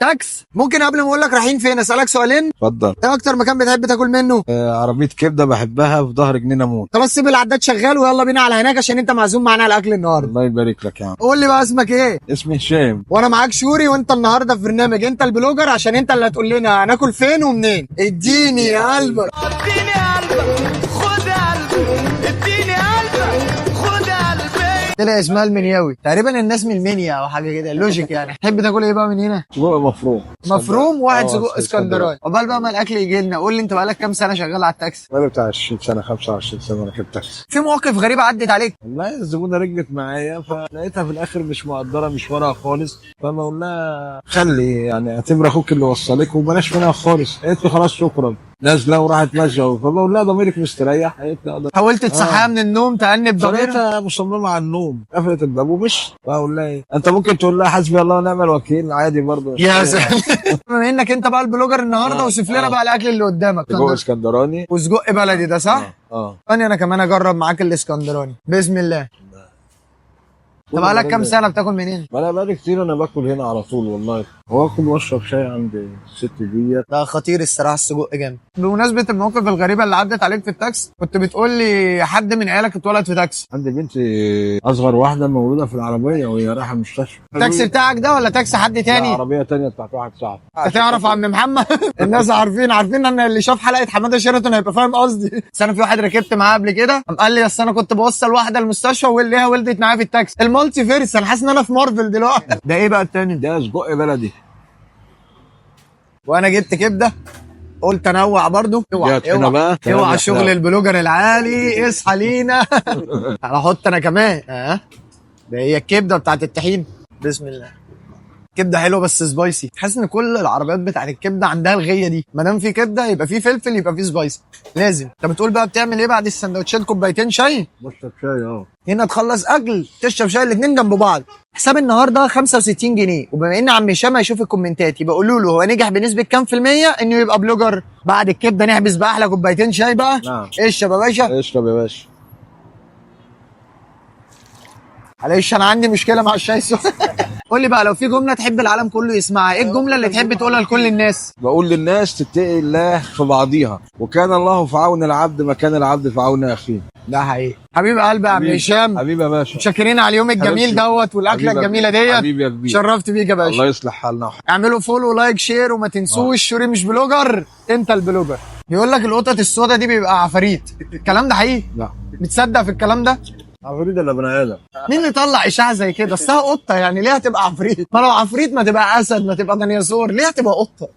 التاكس. ممكن قبل ما اقول لك رايحين فين اسالك سؤالين؟ اتفضل. ايه اكتر مكان بتحب تاكل منه؟ عربيه كبده بحبها في ظهر جنينه موت. خلاص سيب العداد شغال ويلا بينا على هناك عشان انت معزوم معانا على الاكل النهارده. الله يبارك لك يا عم. قول لي بقى اسمك ايه؟ اسمي هشام. وانا معاك شوري، وانت النهارده في برنامج انت البلوجر عشان انت اللي هتقول لنا هناكل فين ومنين. اديني قلبك. اديني قلبك خد قلبي، اديني قلبك خد قلبي. طلع اسمها المنياوي، تقريبا الناس من المنيا او حاجه كده، لوجيك يعني. تحب تاكل ايه بقى من هنا؟ سجق مفروم. مفروم واحد سجق اسكندراني. اسكندراني. عقبال بقى ما الاكل يجي لنا، قول لي انت بقالك كام سنه شغال على التاكسي؟ بقالي بتاع 20 سنه 25 سنه راكب تاكسي. في مواقف غريبه عدت عليك؟ والله الزبونه رجلت معايا فلقيتها في الاخر مش مقدره مشوارها خالص، فانا اقول لها خلي يعني اعتبر اخوك اللي وصلك وبلاش منها خالص. قالت لي خلاص شكرا، نازله وراحت ماشيه. فبقول لها ضميرك مستريح؟ قالت لي اقدر. حاولت تصحيها من النوم تأنب ضميرها؟ لقيتها مصممه على النوم، قفلت الباب ومشت. فاقول لها ايه؟ انت ممكن تقول لها حسبي الله ونعم الوكيل عادي برضه. يا سلام. بما انك انت بقى البلوجر النهارده، وصف لنا بقى الاكل اللي قدامك. سجق اسكندراني وسجق بلدي ده صح؟ اه. ثاني انا كمان اجرب معاك الاسكندراني بسم الله. طب بقالك كام سنه بتاكل منين؟ ما انا بقالي كتير انا باكل هنا على طول والله، واكل واشرب شاي عند الست ديت. ده خطير الصراحه، السجق جامد. بمناسبه المواقف الغريبه اللي عدت عليك في التاكس، كنت بتقول لي حد من عيالك اتولد في تاكسي. عندي بنتي اصغر واحده مولوده في العربيه وهي رايحه المستشفى. التاكسي بتاعك ده ولا تاكسي حد لا، تاني؟ عربيه تانية بتاعت واحد صاحبي. هتعرف عم محمد؟ الناس عارفين ان اللي شاف حلقه حماده شيراتون هيبقى فاهم قصدي. بس انا في واحد ركبت معاه قبل كده قام قال لي اصل انا كنت بوصل واحده المستشفى واللي ولدت معايا في التاكسي. المالتي فيرس، انا حاسس ان انا في مارفل دلوقتي. ده ايه بقى التاني؟ ده سجق بلدي. وانا جبت كبده قلت انوع برضو. جات هنا بقى. اوعى شغل البلوجر العالي، اصحى لينا. هحط انا كمان. ده هي الكبده بتاعت الطحين. بسم الله. كبده حلوه بس سبايسي. حاسس ان كل العربيات بتاعت الكبده عندها الغيه دي، ما دام في كبده يبقى في فلفل يبقى في سبايسي لازم. انت بتقول بقى بتعمل ايه بعد السندوتشات؟ كوبايتين شاي. بشرب شاي هنا تخلص اكل تشرب شاي، الاثنين جنب بعض. حساب النهارده 65 جنيه. وبما ان عم هشام هيشوف الكومنتات يبقى قولوا له هو نجح بنسبه كام في الميه انه يبقى بلوجر. بعد الكبده نحبس بقى احلى كوبايتين شاي بقى. نعم. اشرب يا باشا. اشرب يا باشا. معلش انا عندي مشكله مع الشاي السخن. قول لي بقى لو في جمله تحب العالم كله يسمعها، ايه الجمله اللي تحب تقولها لكل الناس؟ بقول للناس تتقي الله في بعضيها، وكان الله في عون العبد ما كان العبد في عون اخيه. ده حقيقي. حبيب قلبي يا عم هشام، حبيبي يا باشا. متشكرين على اليوم الجميل دوت والاكله حبيبي الجميله حبيبي ديت. يا كبير. شرفت بيك يا باشا. الله يصلح حالنا. اعملوا فولو ولايك شير وما تنسوش شوري مش بلوجر انت البلوجر. بيقول لك القطط السودا دي بيبقى عفاريت، الكلام ده حقيقي؟ لا. بتصدق في الكلام ده؟ عفريت ولا بني ادم؟ مين اللي طلع اشاعه زي كده؟ اصلها قطه يعني ليه هتبقى عفريت؟ ما لو عفريت ما تبقى اسد، ما تبقى ديناصور، ليه هتبقى قطه؟